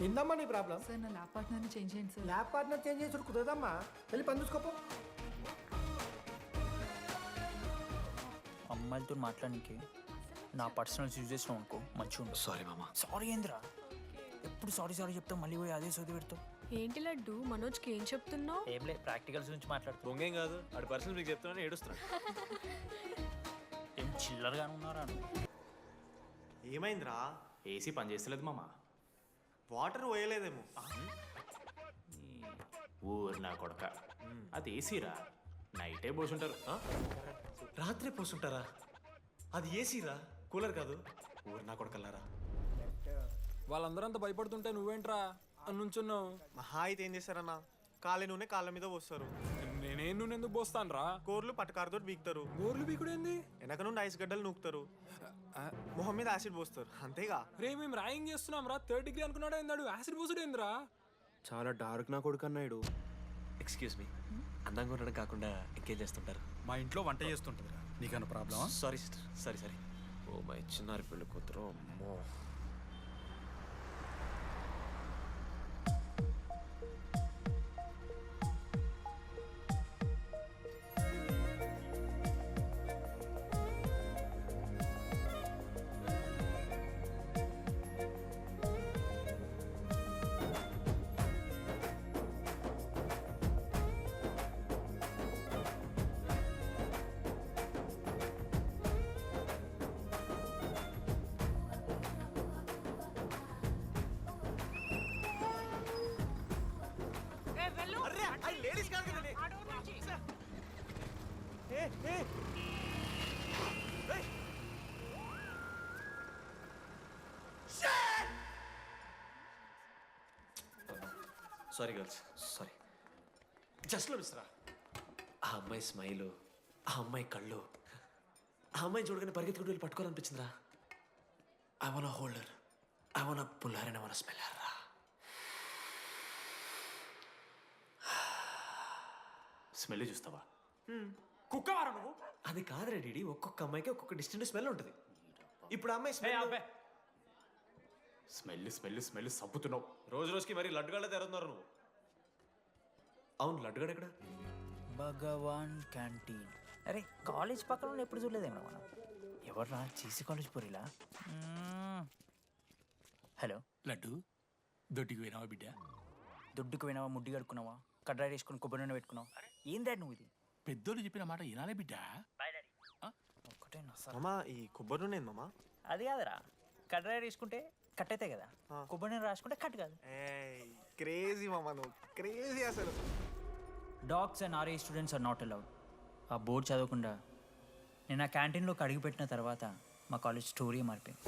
ఏందమ్మా నీ problem? Sir నా ల్యాబ్ పార్ట్నర్ని చేంజ్ చేయండి సార్. ల్యాబ్ పార్ట్నర్ చేంజ్ చేసి కుదరదమ్మా. వెళ్ళి పని చూసుకోపో. అమ్మాయిలతో మాట్లాడడానికి నా పర్సనల్స్ యూజ్ చేసినావు అనుకో మంచిగా ఉండదు. సారీ మామ. సారీ ఏంద్రా, ఎప్పుడు సారీ సారీ చెప్తావు, మళ్ళీ పోయి అదే చదివి పెడతావు. ఏంటి లడ్డు మనోజ్కి ఏం చెప్తున్నావు? ఏం లేదు, ప్రాక్టికల్స్ గురించి మాట్లాడుతావు. దొంగేం కాదు, ఆడి పర్సనల్ మీకు చెప్తున్నాను ఏడుస్తున్నాడు. ఏం చిల్లరగానే ఉన్నారా నువ్వు? ఏమైందిరా? ఏసీ పని చేస్తలేదు మామ. వాటర్ పోయలేదేమో. ఊరు నా కొడక, అది ఏసీరా, నైటే పోసుంటారు. రాత్రి పోసుంటారా? అది ఏసీరా, కూలర్ కాదు. ఊరు నా కొడకల్లారా. వాళ్ళందరూ అంత భయపడుతుంటే నువ్వేంట్రా అని నుంచున్నావు? మహా అయితే ఏం చేస్తారన్నా, కాళ్ళ నూనె కాళ్ళ మీద పోస్తారు. నేనేం నువ్వు ఎందుకు పోస్తాను రా? కోర్లు పట్టకారుతో బీకుతారు. గోర్లు బీకుడేంది? వెనక నుండి ఐస్ గడ్డలు నూకుతారు. మొహం మీద యాసిడ్ పోస్తారు, అంతేగా. రే మేము ర్యాగింగ్ చేస్తున్నాం రా, 3rd డిగ్రీ అనుకున్నాడు ఏందాడు, యాసిడ్ పోసుడేంద్రా? చాలా డార్క్ నా కొడుకు అన్నాడు. ఎక్స్క్యూజ్ మీ, అందంగా ఉండడం కాకుండా ఇంకేం చేస్తుంటారు? మా ఇంట్లో వంట చేస్తుంటుంది. నీకన్నా ప్రాబ్లమా? Sorry sister, sorry. Oh my చిన్నారి పెళ్ళి కూతురు, అమ్మో. Sorry girls, sorry. జస్ట్లో మిస్రా, ఆ అమ్మాయి స్మైలు, ఆ అమ్మాయి కళ్ళు, ఆ అమ్మాయి చూడగానే పరిగెత్తుకుంటూ వెళ్ళి పట్టుకోవాలనిపించిందిరా. I wanna hold her, I wanna pull her and I wanna smell her రా. స్మెల్ చూస్తావా? కుక్కవారా నువ్వు? అది కాదురా డీడీ, ఒక్కొక్క అమ్మాయికి ఒక్కొక్క డిస్టెంట్ స్మెల్ ఉంటుంది. ఇప్పుడు ఆ అమ్మాయి స్మెల్ సబ్బుతున్నావు. రోజు రోజుకి మరి లడ్డుగాళ్ళ తెరుతున్నారు నువ్వు. అవును, లడ్డుగాడు ఎక్కడ? భగవాన్ క్యాంటీన్. అరే కాలేజ్ పక్కన ఎప్పుడు చూడలేదేమో మనం. ఎవర్రా జీసీ కాలేజ్ పోరిలా? హలో లడ్డు, దొడ్డికి పోయినావా బిడ్డ? దుడ్డుకు పోయినావా, ముడ్డి కడుక్కున్నావా, కడ్రాయి వేసుకుని కొబ్బరి నూనె పెట్టుకున్నావా? ఏం డాడ్ నువ్వు ఇది? పెద్దోళ్ళు చెప్పిన మాట వినాలే బిడ్డ. ఒక్కటే మామా, ఈ కొబ్బరి నూనె మామా? అది కాదురా, కడ్రాయి వేసుకుంటే కట్ అవుతాయి కదా, కొబ్బరి నూనె రాసుకుంటే కట్ కాదు. క్రేజీ మామా, నువ్వు క్రేజీ అసలు. డాగ్స్ అండ్ ఆర్ఏ స్టూడెంట్స్ ఆర్ నాట్ అలౌడ్. ఆ బోర్డు చదవకుండా నేను ఆ క్యాంటీన్లోకి అడుగుపెట్టిన తర్వాత మా కాలేజ్ స్టోరీ మారిపోయింది.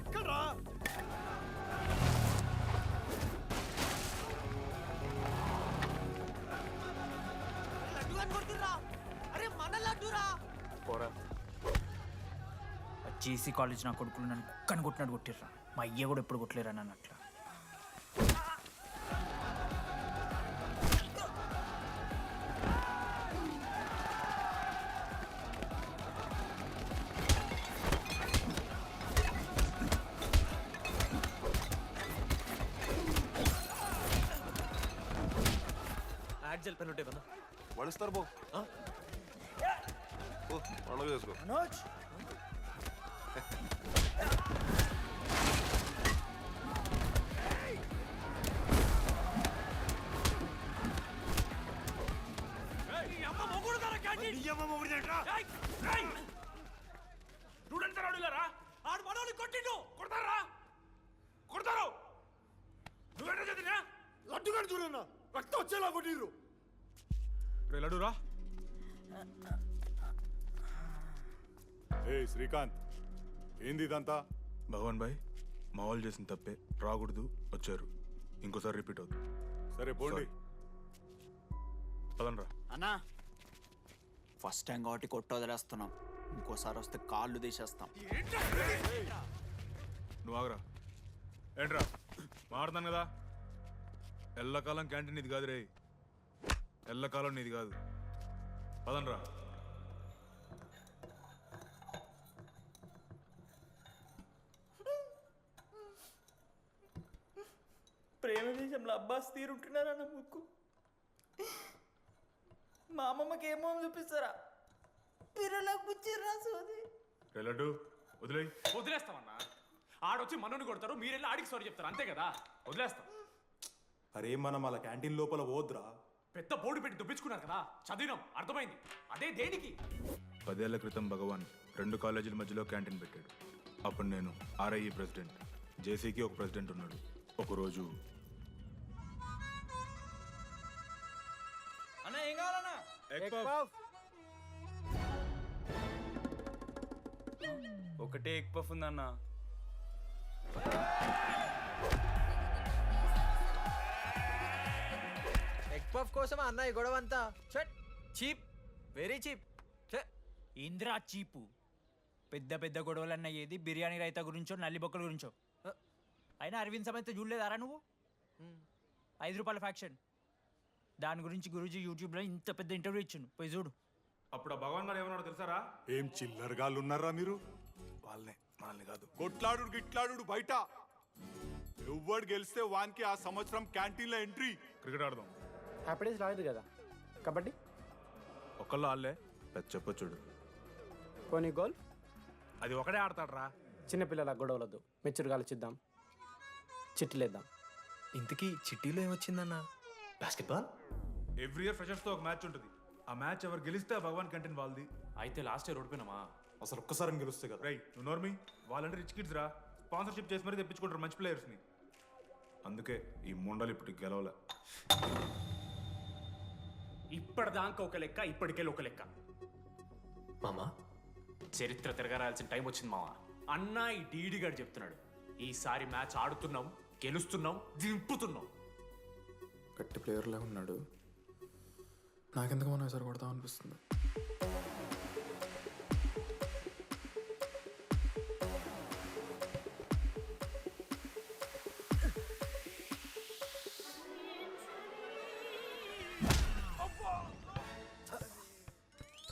ఎక్కడ్రా? అరే మన లడ్డురా. పోరా. జేసీ కాలేజ్ నా కొడుకులు నన్ను కుక్కని కొట్టినట్టు కొట్టిర్రా. మా అయ్య కూడా ఎప్పుడు కొట్టలేరా నన్ను అట్లా. యాడ్ జల్ పెన్ ఉంటే బన్నా వడిస్తారు బో. పండుగ చేసుకో. ఆడు మనోని కొట్టిండు, కొడతారా? కొడతారు. నువ్వేంటో చదివినా లడ్డుగాడు చూడన్నా, రక్తం వచ్చేలా కొట్టిర్రు. లడ్డురా. ఏ శ్రీకాంత్, ఏంది ఇదంతా? భగవాన్ భాయ్, మా వాళ్ళు చేసిన తప్పే, రాకూడదు, వచ్చారు, ఇంకోసారి రిపీట్ అవుతుంది. సరే పోండి, పదనరా. అన్నా, ఫస్ట్ టైం కాబట్టి కొట్టు వదిలేస్తున్నాం, ఇంకోసారి వస్తే కాళ్ళు తీసేస్తాం. నువ్వు ఆగరా. ఏంట్రా మారుతాను కదా, ఎల్లకాలం క్యాంటీన్ ఇది కాదు రే, ఎల్లకాలం నీది కాదు. పదనరా. దేశంలో అబ్బాస్ తీరుంటున్నారన్న ముక్కు మా అమ్మమ్మకి ఏమో చూపిస్తారా పిల్లలకు పుచ్చిర్రా సోది. లడ్డు వదిలే. వదిలేస్తామన్నా. ఆడొచ్చి మనోని కొడతారు, మీరెళ్ళి ఆడికి సారీ చెప్తారు, అంతే కదా. వదిలేస్తాం. అరే మనం అలా క్యాంటీన్ లోపల పోద్రా. పెద్ద బోర్డు పెట్టి దుబ్బించుకున్నారు కదా, చదివినాం, అర్థమైంది. అదే దేనికి? 10 ఏళ్ల క్రితం భగవాన్ 2 కాలేజీల మధ్యలో క్యాంటీన్ పెట్టాడు. అప్పుడు నేను ఆర్ఐఈ ప్రెసిడెంట్, జేసీకి ఒక ప్రెసిడెంట్ ఉన్నాడు. ఒకరోజు అన్న ఏం కావాలన్నా? ఒకటే ఎగ్ పఫ్ ఉందన్న. ఎగ్ పఫ్ కోసం అన్న ఈ గొడవ అంతా చీప్, వెరీ చీప్. ఇంద్రా చీపు. పెద్ద పెద్ద గొడవలన్న ఏది బిర్యానీ రైతా గురించో నల్లి బొక్కల గురించో. అయినా అరవింద్ సమేత చూడలేదారా నువ్వు? 5 రూపాయల ఫ్యాక్షన్ దాని గురించి గురూజీ యూట్యూబ్లో ఇంత పెద్ద ఇంటర్వ్యూ ఇచ్చిండు, పోయి చూడు. అప్పుడు ఆ భగవాన్ గారు ఏమన్నాడు తెలుసారా? ఏం చిల్లరగాళ్ళు ఉన్నారా మీరు? వాళ్ళనే, మనల్ని కాదు. కొట్లాడు గిట్లాడు బయట. ఎవ్వడు గెలిస్తే వానికి ఆ సంవత్సరం క్యాంటీన్ లో ఎంట్రీ. క్రికెట్ ఆడదాం. హ్యాపీ డేస్ రాలేదు కదా. కబడ్డీ, ఒకళ్ళు ఆడలే, పెద్ద చెప్పొచ్చుడు. పోనీ గోల్. అది ఒకడే ఆడతాడ్రా. చిన్నపిల్లల గొడవలొద్దు, మెచ్యూర్గా ఆలోచిద్దాం, చిట్టిలేద్దాం. ఇంతకీ చిట్టీలో ఏమొచ్చిందన్న? బాస్కెట్బాల్. ఎవ్రీ ఇయర్ ఫ్రెషర్స్ తో ఒక మ్యాచ్ ఉంటుంది. ఆ మ్యాచ్ ఎవరు గెలిస్తే ఆ భగవాన్ క్యాంటీన్ వాళ్ళది. అయితే లాస్ట్ ఇయర్ ఓడిపోయినామా? అసలు ఒక్కసారి గెలుస్తే కదా. రై నువ్వు నోర్మి. వాళ్ళంటే రిచ్ కిడ్స్ రా, స్పాన్సర్షిప్ చేసి మరీ తెప్పించుకుంటారు మంచి ప్లేయర్స్ని. అందుకే ఈ ముండలు ఇప్పుడు గెలవలే. ఇప్పటిదాకా ఒక లెక్క, ఇప్పటికెళ్ళి ఒక లెక్క. మామా చరిత్ర తిరగరాల్సిన టైం వచ్చింది మావా. అన్నా ఈ డీడీ గారు చెప్తున్నాడు, ఈసారి మ్యాచ్ ఆడుతున్నాం, గెలుస్తున్నాం, దింపుతున్నాం. గట్టి ప్లేయర్లా ఉన్నాడు. నాకెందుకు మనం ఎసరు కొడతాం అనిపిస్తుంది.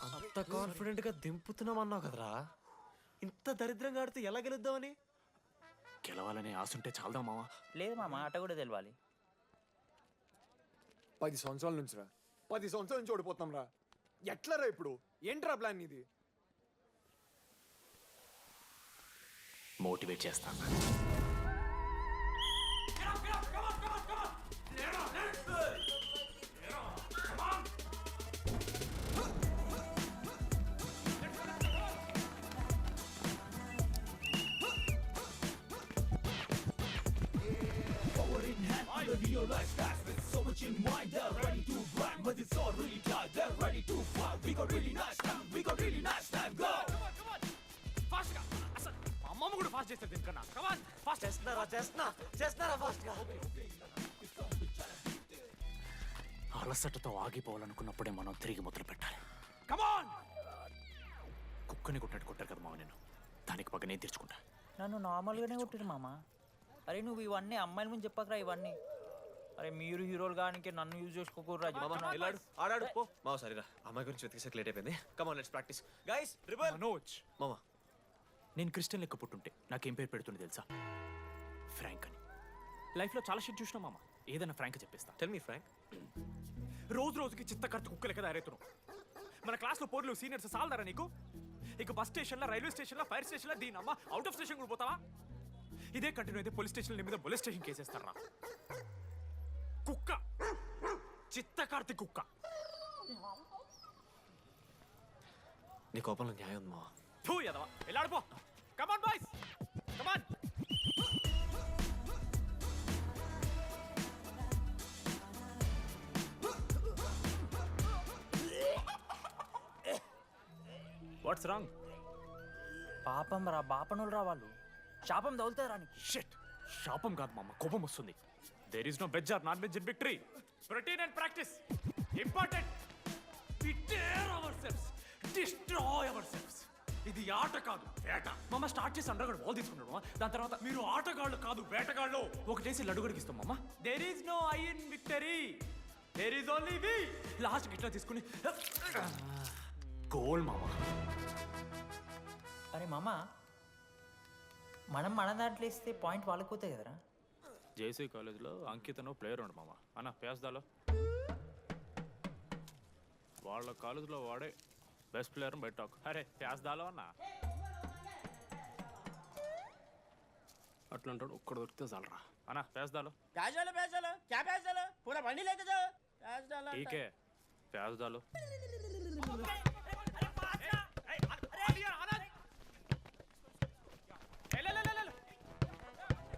అంత కాన్ఫిడెంట్ గా దింపుతున్నాం అన్నావు కదరా. ఇంత దరిద్రంగా ఆడితే ఎలా గెలుద్దామని? గెలవాలనే ఆశుంటే చాలదా మావా? లేదు మామ, ఆట కూడా తెలవాలి. 10 సంవత్సరాల నుంచి రా, 10 సంవత్సరాల నుంచి ఓడిపోతాం రా. ఎట్లా రా ఇప్పుడు? ఏంట్రా ప్లాన్ ఇది? మోటివేట్ చేస్తాను. అమ్మమ్మ కూడా ఫాస్ట్ చేస్తారు దీనికన్నా. కమాన్ ఫాస్ట్ చేస్తున్నారా ఫాస్ట్ గా. అలసటతో ఆగిపోవాలనుకున్నప్పుడే మనం తిరిగి మొదలు పెట్టాలి. కమాన్. కుక్కని కొట్టినట్టు కొట్టారు కదా మామ నేను, దానికి పక్క నేను తెచ్చుకుంటా. నన్ను నార్మల్గానే కొట్టిరు మామ. అరే నువ్వు ఇవన్నీ అమ్మాయిల ముందు చెప్పకరా ఇవన్నీ. అరే మీరు హీరోలు కానీ నన్ను యూజ్ చేసుకోకూడరా. వెళ్ళాడు ఆడాడు పో. మామ సరిగా అమ్మాయి గురించి వెతికేసరికి లేట్ అయిపోయింది. Come on let's practice guys. Rebel Manoj, మామా నేను క్రిస్టియన్ లెక్క పుట్టుంటే నాకేం పేరు పెడుతుంది తెలుసా? ఫ్రాంక్ అని. లైఫ్లో చాలా షిట్ చూసినా మామ, ఏదైనా ఫ్రాంక్ చెప్పేస్తా. Tell me frank. రోజు రోజుకి చిత్తకర్త కుక్క లెక్క తయారవుతున్నావు. మన క్లాస్లో పోర్లు సీనియర్స్ సాల్దారా నీకు? ఇక బస్ స్టేషన్లో, రైల్వే స్టేషన్లో, ఫైర్ స్టేషన్లో దీని అమ్మ అవుట్ ఆఫ్ స్టేషన్ కూడా పోతావా? ఇదే కంటిన్యూ అయితే పోలీస్ స్టేషన్ మీద పోలీస్ స్టేషన్ కేసేస్తారా? కుక్క, చిత్తకార్తి కుక్క. నీ కోపంలో న్యాయం ఉంది మావా. తూ ఎదవా, వెళ్ళాడిపో. Come on boys, come on. What's wrong? పాపం రా, బాపనులు రా వాళ్ళు. శాపం తగులుతారా నీకు? షిట్, శాపం కాదు మామ, కోపం వస్తుంది. There is no veg or non veg in victory. Routine and practice important. We dare ourselves, destroy ourselves. ఇది ఆట కాదు, వేట. మామ స్టార్ట్ చేసి అండర్గాడు బాల్ తీసుకున్నాడు. దాని తర్వాత మీరు ఆటగాళ్ళు కాదు వేటగాళ్ళు. ఒకటేసి లడ్డుగడికి ఇస్తాం మామ. There is no I in victory, there is only we. Last గిట్లా తీసుకుని గోల్ మామ. అరే మామ, మనం మన దాంట్లో ఇస్తే పాయింట్ వాళ్ళకి పోతాయి కదరా. జేసీ కాలేజ్లో అంకితను ప్లేయర్ ఉండు మామ అన్న పేస్దాలో వాళ్ళ కాలేజ్లో వాడే బెస్ట్ ప్లేయర్ బయట టాక్ అరే పేస్దాలో అన్న అట్లా అంటాడు ఒక్కడ దొరికితే చాలరా అన్న పేస్దాలో టీకే పేస్దాలో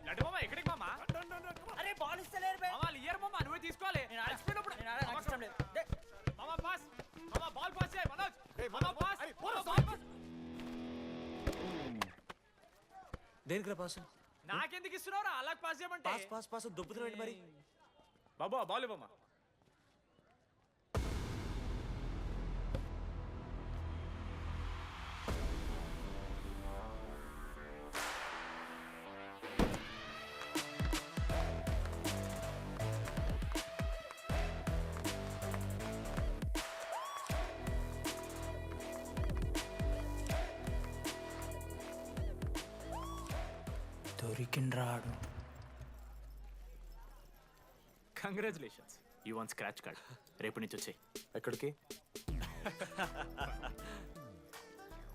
లడ్డు మామ ఎక్కడికి మామ అరే బాల్ ఇస్తలేరు బే మామ ఇయర్ మామ నువ్వే తీసుకోవాలి నేను ఆడిపోయినప్పుడు నేను ఆడడం లేదు మామ పాస్ మామ బాల్ పాస్ చేయి మనోజ్ మామ పాస్ బాల్ పాస్ దేనికి రా పాస్ నాకెందుకు ఇస్తున్నావురా అలా పాస్ చేయమంటే పాస్ పాస్ పాస్ దొబ్బుతున్నాడు మరి బాబా బాల్ ఇవ్వమ్మా దొరికిండ్రాడు congratulations you won scratch card రేపు నుంచి వచ్చాయి ఎక్కడికి?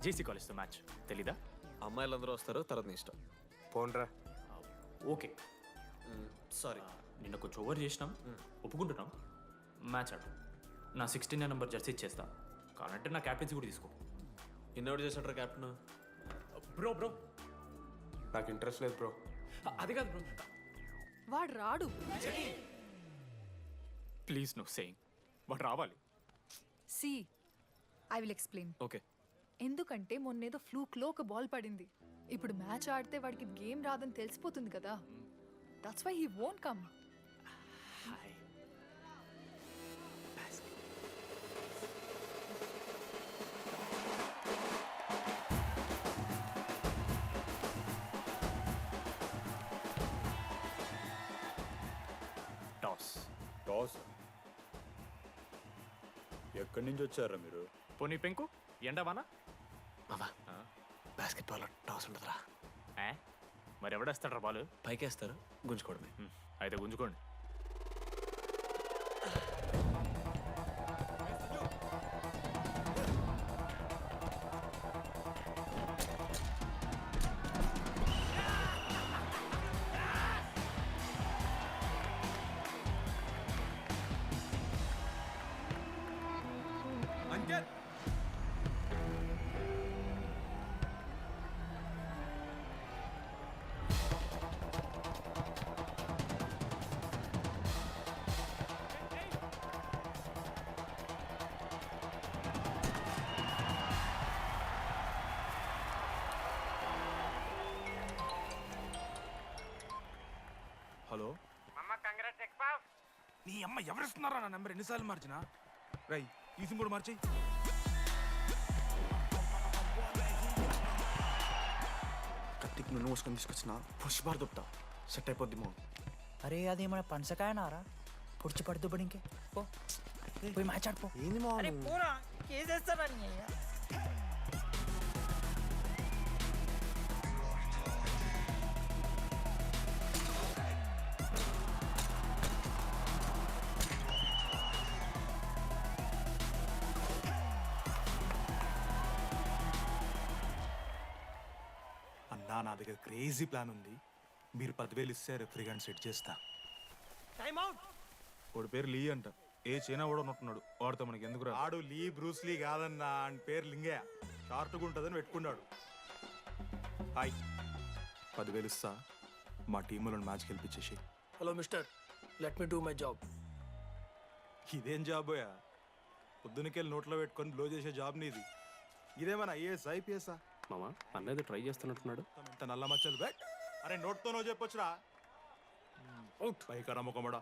జేసీ కాలేజ్తో మ్యాచ్ తెలీదా అమ్మాయిలందరూ వస్తారు తర్వాత నీ ఇష్టం. పోన్రా. ఓకే సారీ నిన్న కొంచెం ఓవర్ చేసినాం ఒప్పుకుంటున్నాం మ్యాచ్ ఆడు నా 16 నెంబర్ జెర్సీ ఇచ్చేస్తా కానంటే నా క్యాప్టెన్సీ కూడా తీసుకో ఇన్నోటి చేసాడు కెప్టెన్. బ్రో నాకు ఇంట్రెస్ట్ లేదు బ్రో. అది కాదు బ్రో వాడు రాడు. ప్లీజ్ నో సేయింగ్ వాడు రావాలి see I will explain. Okay ఎందుకంటే మొన్నేదో ఫ్లూక్లో ఒక బాల్ పడింది. ఇప్పుడు మ్యాచ్ ఆడితే వాడికి గేమ్ రాదని తెలిసిపోతుంది కదా. That's why he won't come. Hi toss toss ఎక్కడి నుంచి వచ్చారా మీరు? పోనీ పెంకు ఎండవానా మావా బాస్కెట్బాల్ టాస్ ఉండదురా. మరి ఎవడేస్తాడ్రా బాలు పైకేస్తారు గుంజుకోవడమే. అయితే గుంజుకోండి హలో నీ అమ్మ ఎవరిస్తున్నారా నా నెంబర్ ఎన్నిసార్లు మార్చినా? రై ఈ సిమ్ కూడా మార్చేయి. కత్తికి నన్ను మోసుకొని తీసుకొచ్చిన పుష్పార్ దొప్తా సెట్ అయిపోద్ది మో. అరే అది మన పంచకాయనారా పొడిచి పడుతూ పడి ఇంకే పో పోయి మ్యాచ్ ఆడిపో. ఏంది మా పోరా కేసేస్తారని అన్నా నా దగ్గర క్రేజీ ప్లాన్ ఉంది. మీరు 10,000 ఇస్తే రెఫ్రీ గారిని సెట్ చేస్తా. Time out. వాడి పేరు లీ అంట. ఏ చైనా కూడా ఉన్నట్టున్నాడు. వాడితో మనకి ఎందుకు రా? ఆడు లీ బ్రూస్ లీ కాదన్నా, అని పేరు లింగయ్య. షార్ట్గా ఉంటుందని పెట్టుకున్నాడు. హాయ్ 10,000 ఇస్తా, మా టీంలో మ్యాచ్ గెలిపించేసి. Hello mister, let me do my job. ఇదేం జాబోయా? పొద్దునకెళ్ళి నోట్లో పెట్టుకొని బ్లో చేసే జాబ్ నీది. ఇదేమన్నా ఐఏఎస్ ఐపీఎస్ఆ? మామ అన్నది ట్రై చేస్తున్నట్టున్నాడు. ఇంత నల్ల మచ్చలు బెట్. అరే నోట్తో నువ్వు చెప్పొచ్చురా. పైకరా ముఖమడా.